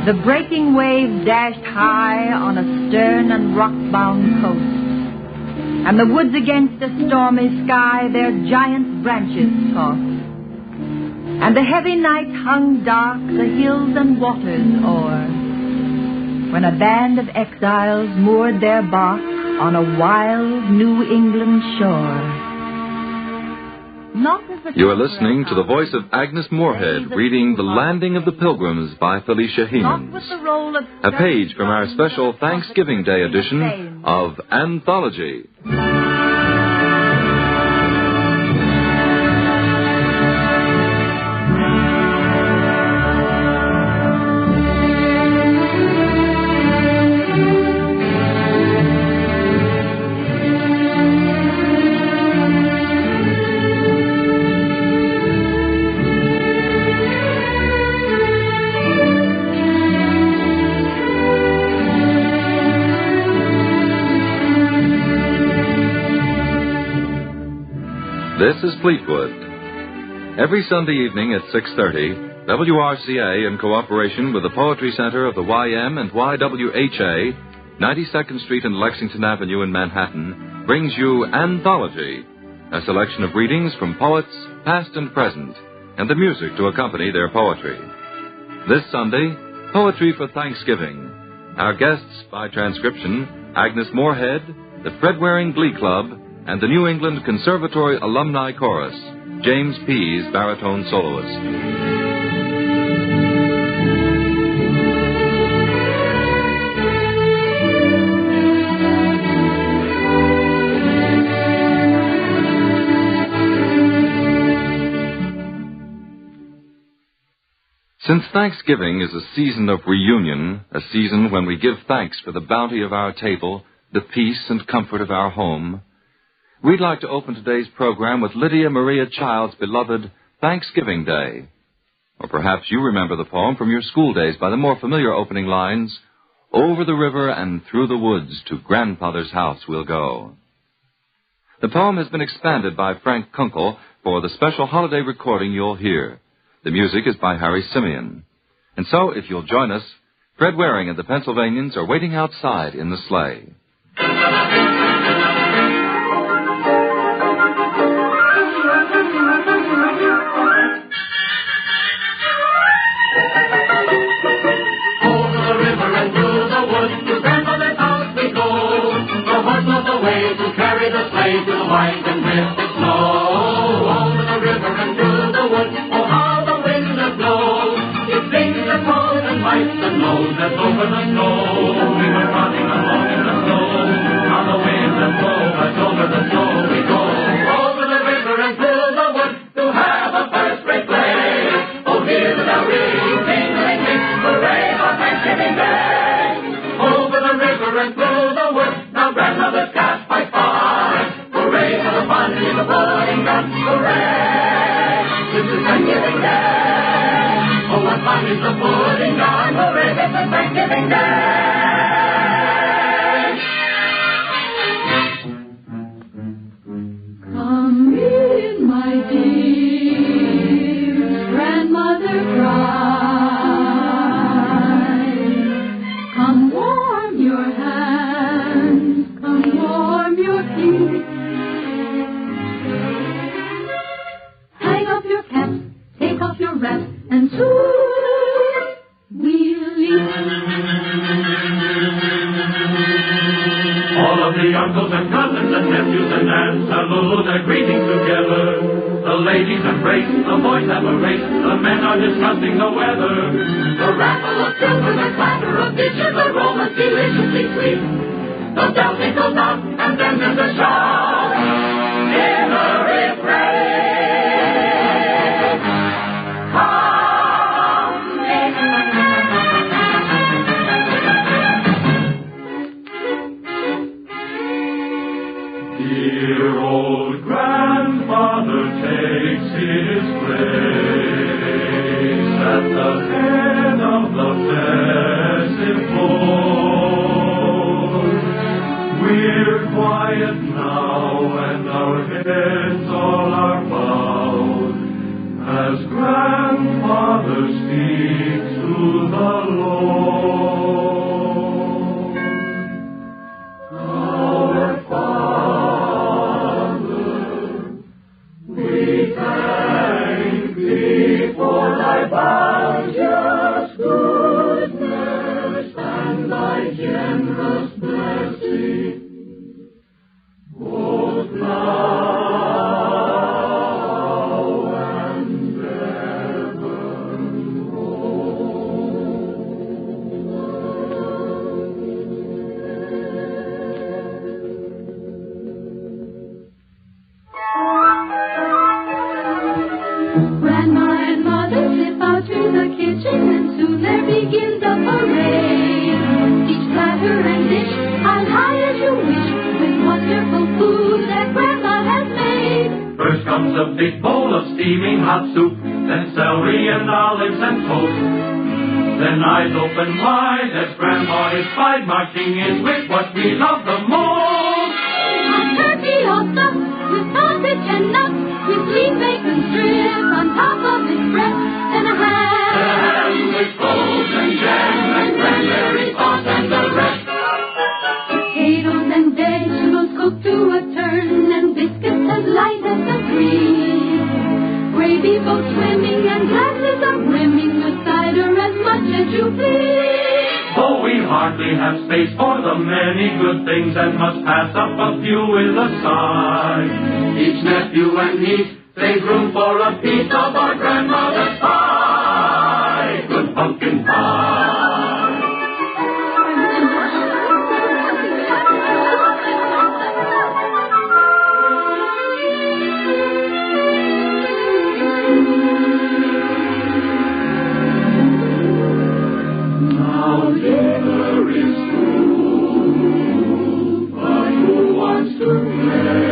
The breaking wave dashed high on a stern and rock-bound coast, and the woods against a stormy sky their giant branches tossed. And the heavy night hung dark the hills and waters o'er, when a band of exiles moored their bark on a wild New England shore. You are listening to the voice of Agnes Moorehead reading The Landing of the Pilgrims by Felicia Hemans, a page from our special Thanksgiving Day edition of Anthology. This is Fleetwood. Every Sunday evening at 6:30, WRCA, in cooperation with the Poetry Center of the YM and YWHA, 92nd Street and Lexington Avenue in Manhattan, brings you Anthology, a selection of readings from poets, past and present, and the music to accompany their poetry. This Sunday, Poetry for Thanksgiving. Our guests by transcription, Agnes Moorehead, the Fred-Waring Glee Club, and the New England Conservatory Alumni Chorus, James Pease, baritone soloist. Since Thanksgiving is a season of reunion, a season when we give thanks for the bounty of our table, the peace and comfort of our home, we'd like to open today's program with Lydia Maria Child's beloved Thanksgiving Day. Or perhaps you remember the poem from your school days by the more familiar opening lines, "Over the river and through the woods to grandfather's house we'll go." The poem has been expanded by Frank Kunkel for the special holiday recording you'll hear. The music is by Harry Simeon. And so, if you'll join us, Fred Waring and the Pennsylvanians are waiting outside in the sleigh. Dear old grandfather takes his place at the head of the festive board. We're quiet now and our heads as grandfather speaks to the Lord. Our Father, we thank thee for thy bounteous goodness and thy generous blessing, both now and Grandma and Mother slip out to the kitchen, and soon there begins a parade. Each platter and dish as high as you wish, with wonderful food that Grandma has made. First comes a big bowl of steaming hot soup, then celery and olives and toast. Then eyes open wide as Grandma is spied, marching in with what we love the most. A turkey all stuffed with sausage and nuts, with sweet bacon strip on top of its breast, and a ham with cloves and jam and cranberry sauce and the rest. potatoes and vegetables cooked to a turn, and biscuits as light as the breeze. Gravy boats swimming and glasses are brimming with cider as much as you please. Though we hardly have space for the many good things and must pass up a few with a sigh, each nephew and niece save room for a piece of our grandmother's pie, good pumpkin pie. Now dinner is through, but who wants to play?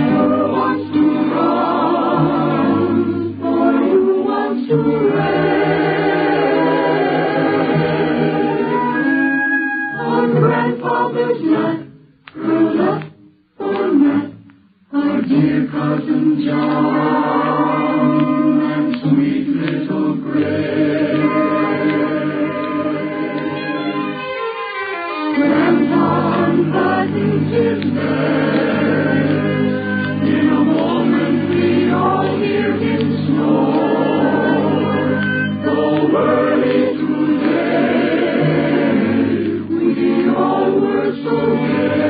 Who wants to run? Or who wants to rest? On Grandfather's lap, curled up for nap, our dear cousin John and sweet little Grace. Grandpa unbuttons his vest. In a moment we all hear him snore. Though early today, we all were so gay.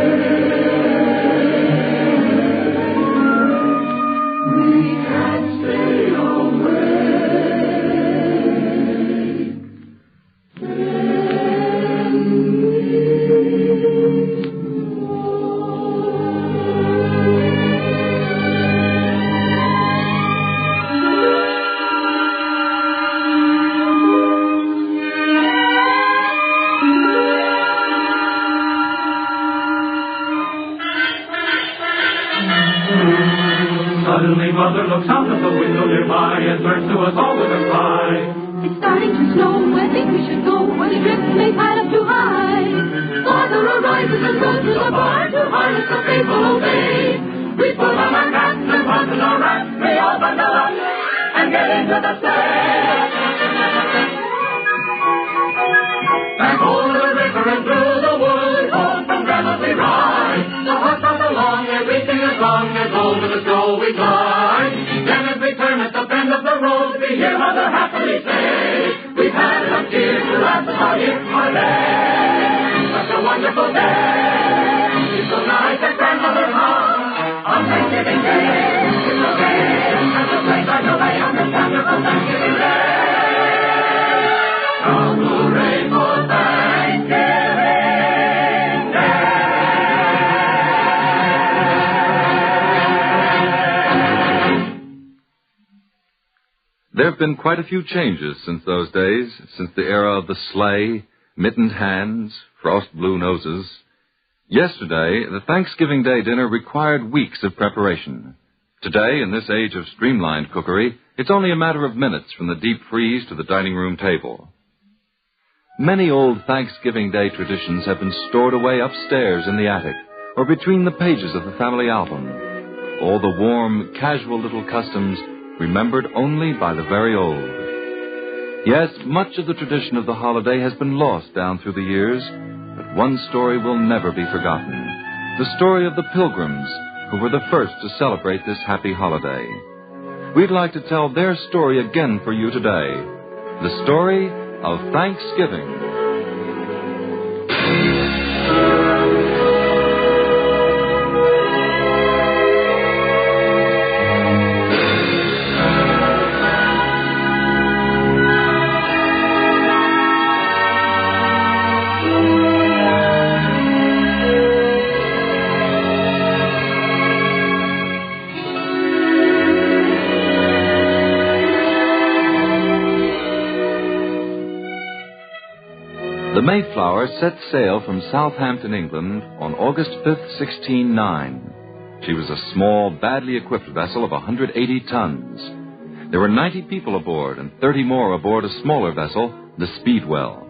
We can't stay awake. Then suddenly Mother looks out of the window nearby and turns to us all with a cry. It's starting to snow, I think we should go, or the drift may pile up too high. Father arises and goes to the barn to harness the faithful obey. We put on our caps and button our wraps, we all bundle up and get into the sleigh. Back over the river and through the woods, home from Grandma's we ride. The horse runs along, everything is long, as over the snow we glide. Then as we turn at the bend of the road, we hear Mother happily say, we've had enough tears to last us all year, our day. Such a wonderful day. It's so nice that Grandmother's home on Thanksgiving Day. It's okay, and the place I know I understand for Thanksgiving Day. Come hooray for Thanksgiving Day. There have been quite a few changes since those days, since the era of the sleigh, mittened hands, frost blue noses. Yesterday, the Thanksgiving Day dinner required weeks of preparation. Today, in this age of streamlined cookery, it's only a matter of minutes from the deep freeze to the dining room table. Many old Thanksgiving Day traditions have been stored away upstairs in the attic or between the pages of the family album. all the warm, casual little customs remembered only by the very old. Yes, much of the tradition of the holiday has been lost down through the years, but one story will never be forgotten. The story of the Pilgrims, who were the first to celebrate this happy holiday. We'd like to tell their story again for you today. The story of Thanksgiving. The Mayflower set sail from Southampton, England, on August 5th, 1609. She was a small, badly equipped vessel of 180 tons. There were 90 people aboard and 30 more aboard a smaller vessel, the Speedwell.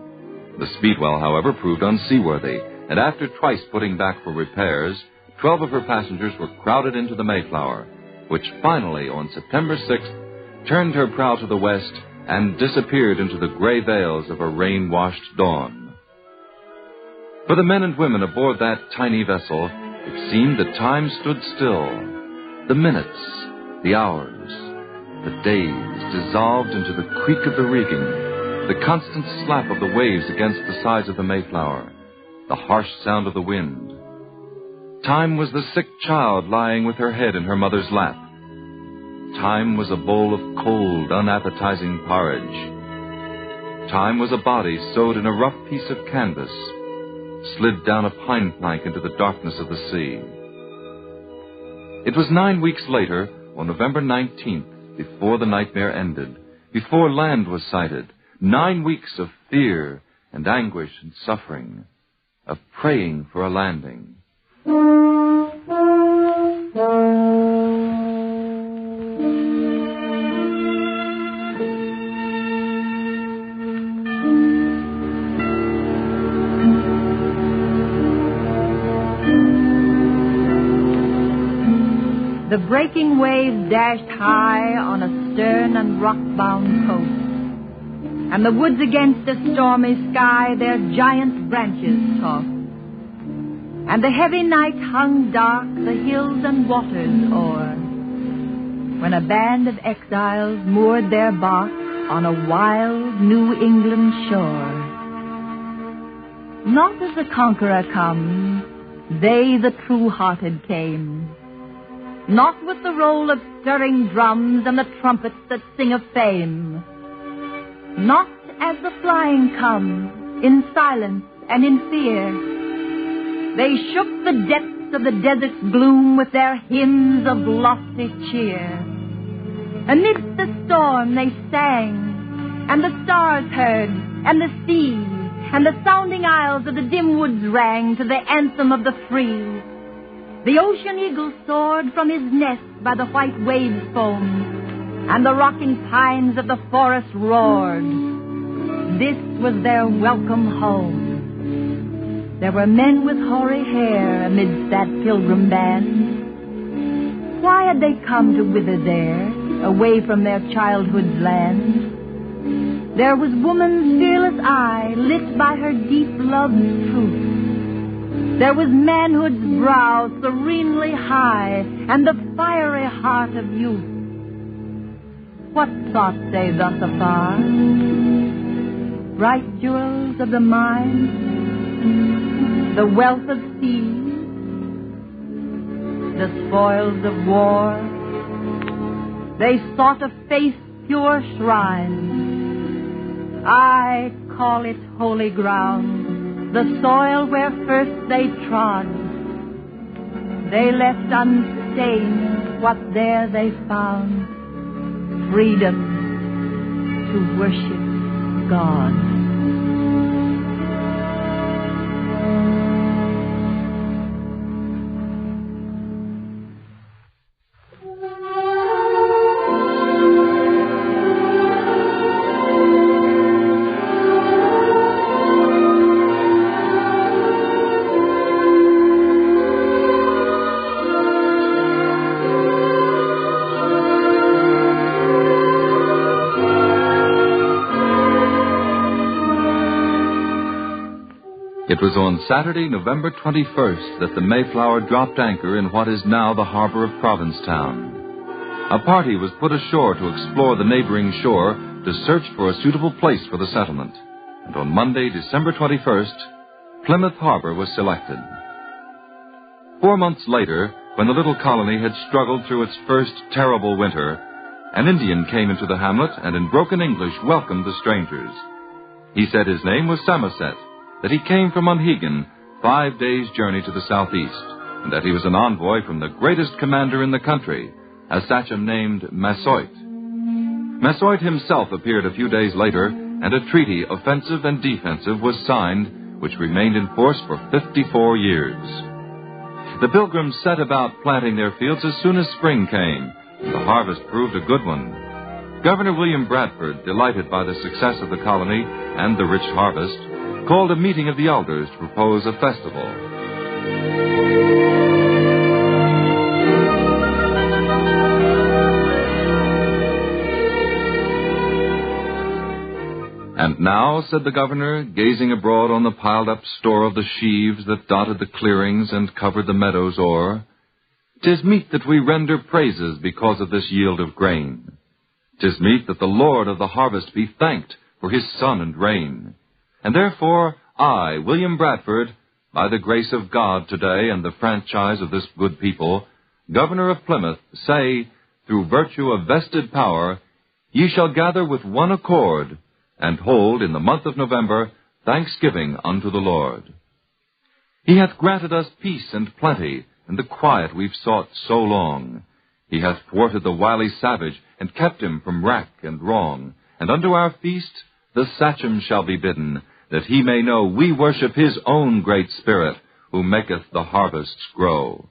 The Speedwell, however, proved unseaworthy, and after twice putting back for repairs, 12 of her passengers were crowded into the Mayflower, which finally, on September 6th, turned her prow to the west and disappeared into the gray veils of a rain-washed dawn. For the men and women aboard that tiny vessel, it seemed that time stood still. The minutes, the hours, the days dissolved into the creak of the rigging, the constant slap of the waves against the sides of the Mayflower, the harsh sound of the wind. Time was the sick child lying with her head in her mother's lap. Time was a bowl of cold, unappetizing porridge. Time was a body sewed in a rough piece of canvas, slid down a pine plank into the darkness of the sea. It was 9 weeks later, on November 19th, before the nightmare ended, before land was sighted, 9 weeks of fear and anguish and suffering, of praying for a landing. The breaking waves dashed high on a stern and rock-bound coast, and the woods against a stormy sky their giant branches tossed, and the heavy night hung dark the hills and waters o'er, when a band of exiles moored their bark on a wild New England shore. Not as the conqueror comes, they the true-hearted came, not with the roll of stirring drums and the trumpets that sing of fame. Not as the flying come, in silence and in fear. They shook the depths of the desert's gloom with their hymns of lofty cheer. Amidst the storm they sang, and the stars heard, and the sea, and the sounding aisles of the dim woods rang to the anthem of the free. The ocean eagle soared from his nest by the white waves foam, and the rocking pines of the forest roared. This was their welcome home. There were men with hoary hair amidst that pilgrim band. Why had they come to wither there, away from their childhood's land? There was woman's fearless eye lit by her deep love's truth. There was manhood's brow serenely high, and the fiery heart of youth. What thought they thus afar? Bright jewels of the mine, the wealth of seas, the spoils of war. They sought a faith's pure shrine. I call it holy ground, the soil where first they trod. They left unstained what there they found, freedom to worship God. It was on Saturday, November 21st, that the Mayflower dropped anchor in what is now the harbor of Provincetown. A party was put ashore to explore the neighboring shore to search for a suitable place for the settlement. And on Monday, December 21st, Plymouth Harbor was selected. 4 months later, when the little colony had struggled through its first terrible winter, an Indian came into the hamlet and in broken English welcomed the strangers. He said his name was Samoset, that he came from Monhegan, 5 days' journey to the southeast, and that he was an envoy from the greatest commander in the country, a sachem named Massasoit. Massasoit himself appeared a few days later, and a treaty, offensive and defensive, was signed, which remained in force for 54 years. The Pilgrims set about planting their fields as soon as spring came, and the harvest proved a good one. Governor William Bradford, delighted by the success of the colony and the rich harvest, called a meeting of the elders to propose a festival. And now, said the governor, gazing abroad on the piled-up store of the sheaves that dotted the clearings and covered the meadows o'er, 'tis meet that we render praises because of this yield of grain. 'Tis meet that the Lord of the harvest be thanked for his sun and rain. And therefore I, William Bradford, by the grace of God today and the franchise of this good people, Governor of Plymouth, say, through virtue of vested power, ye shall gather with one accord, and hold in the month of November thanksgiving unto the Lord. He hath granted us peace and plenty, and the quiet we've sought so long. He hath thwarted the wily savage, and kept him from wrack and wrong. And unto our feast the sachem shall be bidden, that he may know we worship his own great spirit, who maketh the harvests grow.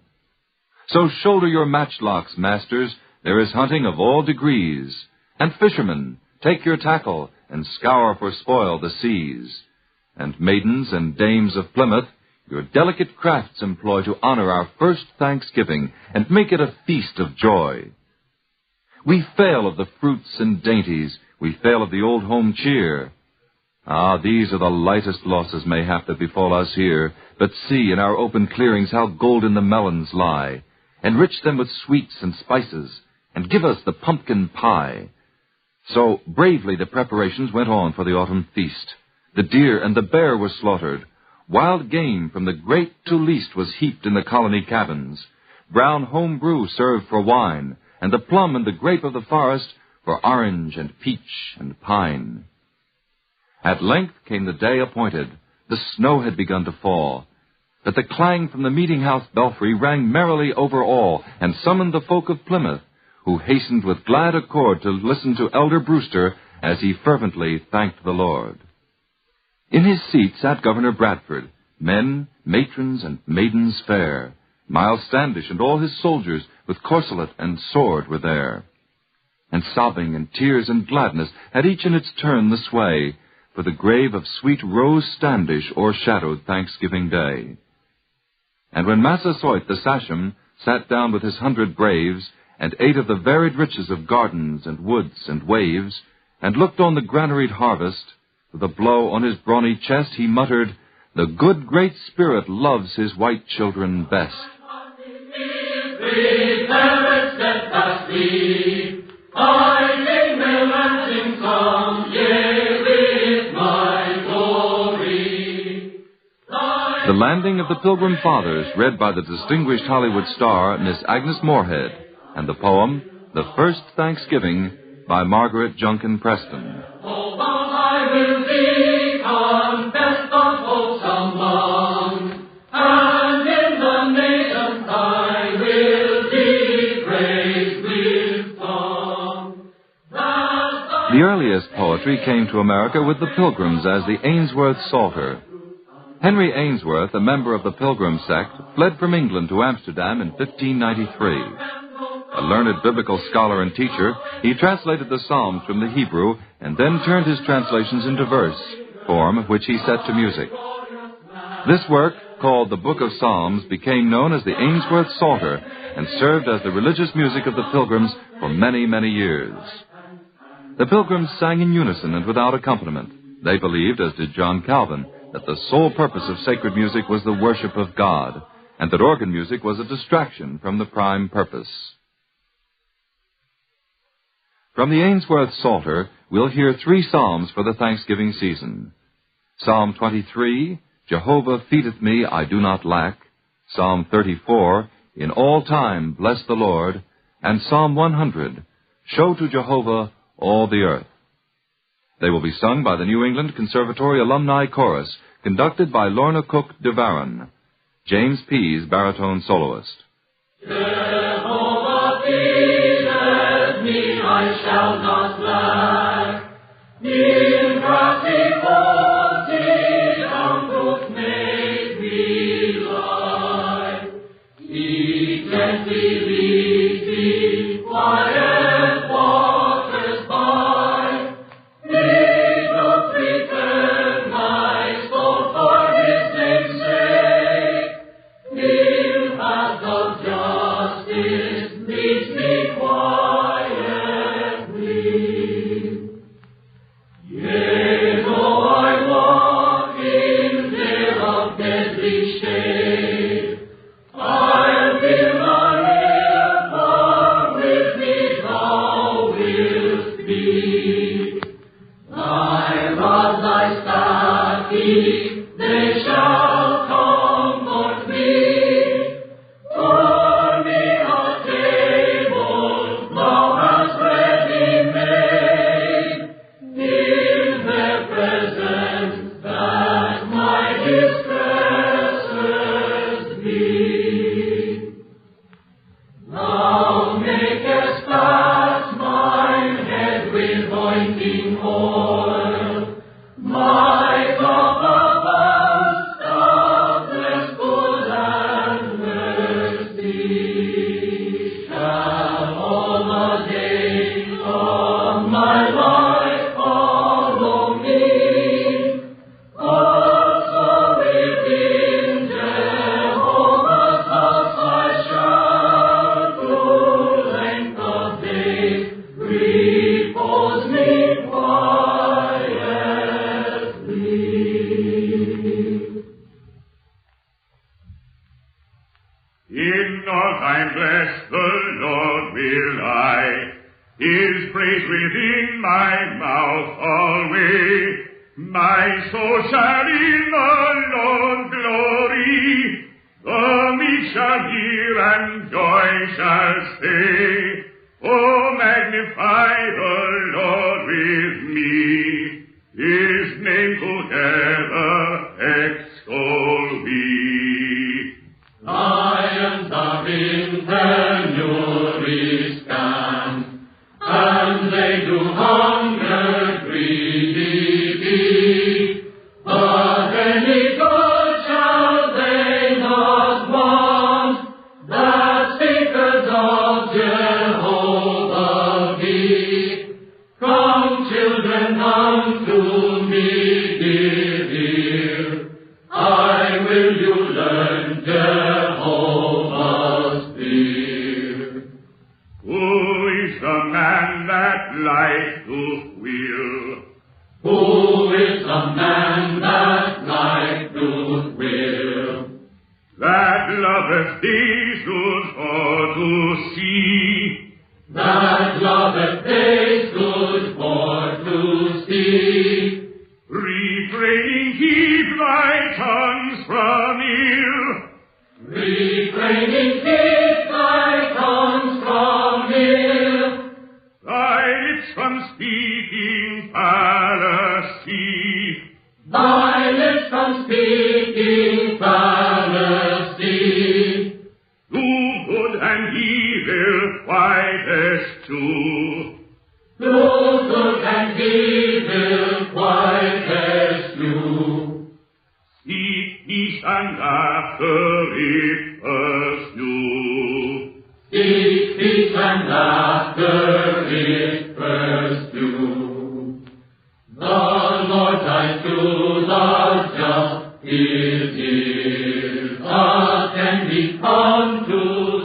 So shoulder your matchlocks, masters, there is hunting of all degrees. And fishermen, take your tackle, and scour for spoil the seas. And maidens and dames of Plymouth, your delicate crafts employ to honor our first Thanksgiving, and make it a feast of joy. We fail of the fruits and dainties, we fail of the old home cheer. Ah, these are the lightest losses mayhap that befall us here, but see in our open clearings how golden the melons lie. Enrich them with sweets and spices, and give us the pumpkin pie. So bravely the preparations went on for the autumn feast. The deer and the bear were slaughtered. Wild game from the great to least was heaped in the colony cabins. Brown home brew served for wine, and the plum and the grape of the forest for orange and peach and pine. At length came the day appointed. The snow had begun to fall. But the clang from the meeting-house belfry rang merrily over all, and summoned the folk of Plymouth, who hastened with glad accord to listen to Elder Brewster as he fervently thanked the Lord. In his seat sat Governor Bradford, men, matrons, and maidens fair. Miles Standish and all his soldiers with corselet and sword were there. And sobbing and tears and gladness had each in its turn the sway, for the grave of sweet Rose Standish o'ershadowed Thanksgiving Day. And when Massasoit the sachem sat down with his 100 braves, and ate of the varied riches of gardens and woods and waves, and looked on the granaried harvest, with a blow on his brawny chest he muttered, the good Great Spirit loves his white children best. The Landing of the Pilgrim Fathers, read by the distinguished Hollywood star, Miss Agnes Moorehead, and the poem, The First Thanksgiving, by Margaret Junkin Preston. Oh, I will be confessed of wholesome love, and in the nations I will be praised with song. The earliest poetry came to America with the Pilgrims as the Ainsworth Psalter. Henry Ainsworth, a member of the Pilgrim sect, fled from England to Amsterdam in 1593. A learned biblical scholar and teacher, he translated the Psalms from the Hebrew and then turned his translations into verse, form which he set to music. This work, called the Book of Psalms, became known as the Ainsworth Psalter and served as the religious music of the Pilgrims for many, many years. The Pilgrims sang in unison and without accompaniment. They believed, as did John Calvin, that the sole purpose of sacred music was the worship of God, and that organ music was a distraction from the prime purpose. From the Ainsworth Psalter, we'll hear 3 psalms for the Thanksgiving season. Psalm 23, Jehovah feedeth me, I do not lack. Psalm 34, In all time bless the Lord. And Psalm 100, Show to Jehovah all the earth. They will be sung by the New England Conservatory Alumni Chorus, conducted by Lorna Cook de Varon. James Pease, baritone soloist. Jehovah feedeth me, I shall not lack. In grassy folds He down doth make me lie. He gently leads me, quiet waters by. He doth prepare my soul for His name's sake. In paths of justice leads me quietly. Yea, though I walk in vale of deadly shade, I'll fear none ill, for with me thou wilt be. Thy rod, thy staff, they shall comfort me. For me a table thou hast ready made, in their presence that my distresses be. Thou makest fast mine head with ointment oil, my cup abounds, thou bless good and mercy. Shall all the days of my life follow me, also within Jehovah's house I shall through length of days repose me quietly. In all time bless the Lord will I, His praise within my mouth alway. My soul shall in the Lord glory, the meek shall hear and joy shall say. Oh, magnify the Lord with me, His name together extol we. Lions are in penury stand, and they do hunger greedy be. But any good shall they not want, that seekers of Jehovah be. Come, children, unto me, give ear. I will you learn Jehovah's fear. Who is the man that life doth will? Who is the man that life doth will? That loveth days good for to see. That loveth days good for to see. Refraining keep thy tongues from ill. Refraining keep thy tongues from ill. Thy lips from speaking fallacy. Thy lips from speaking fallacy. Do good and evil quietest too. Do good and evil quietest you. Seek peace and after it pursue. Seek peace and after it pursue. The Lord's eyes to the just His ears attend unto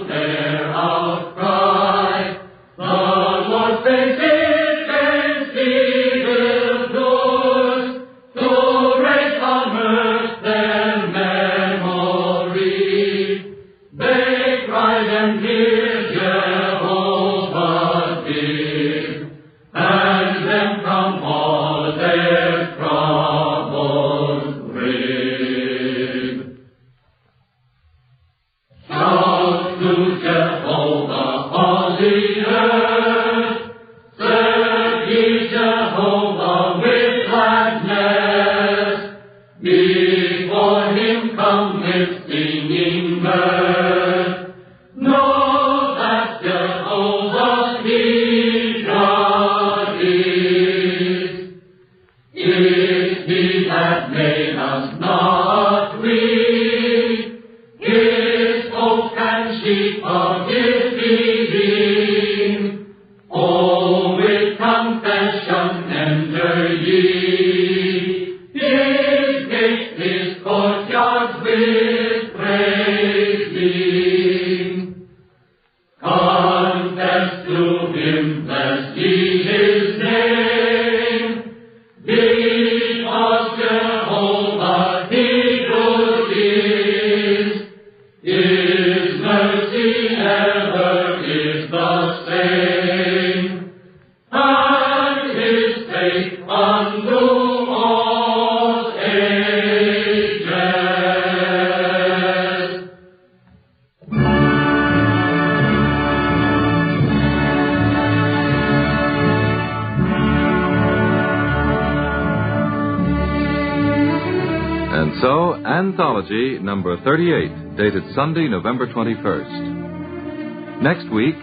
their outcry. The Lord's face is against evil doers, to raise on to him, blessed be his name. Because Jehovah he good is, his mercy ever is the same, and his faith unto all ages. And so, Anthology number 38, dated Sunday, November 21st. Next week,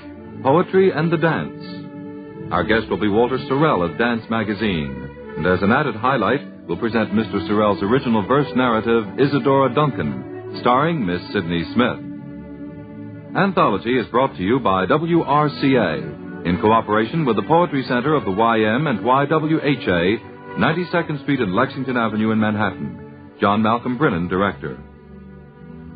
Poetry and the Dance. Our guest will be Walter Sorrell of Dance Magazine. And as an added highlight, we'll present Mr. Sorrell's original verse narrative, Isadora Duncan, starring Miss Sidney Smith. Anthology is brought to you by WRCA, in cooperation with the Poetry Center of the YM and YWHA, 92nd Street and Lexington Avenue in Manhattan. John Malcolm Brennan, director.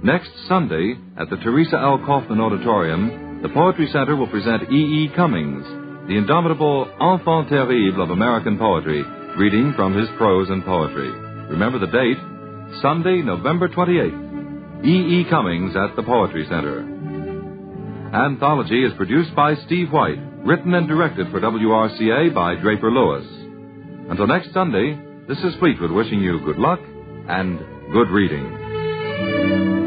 Next Sunday, at the Teresa L. Kaufman Auditorium, the Poetry Center will present E. E. Cummings, the indomitable enfant terrible of American poetry, reading from his prose and poetry. Remember the date, Sunday, November 28th. E. E. Cummings at the Poetry Center. Anthology is produced by Steve White, written and directed for WRCA by Draper Lewis. Until next Sunday, this is Fleetwood wishing you good luck and good reading.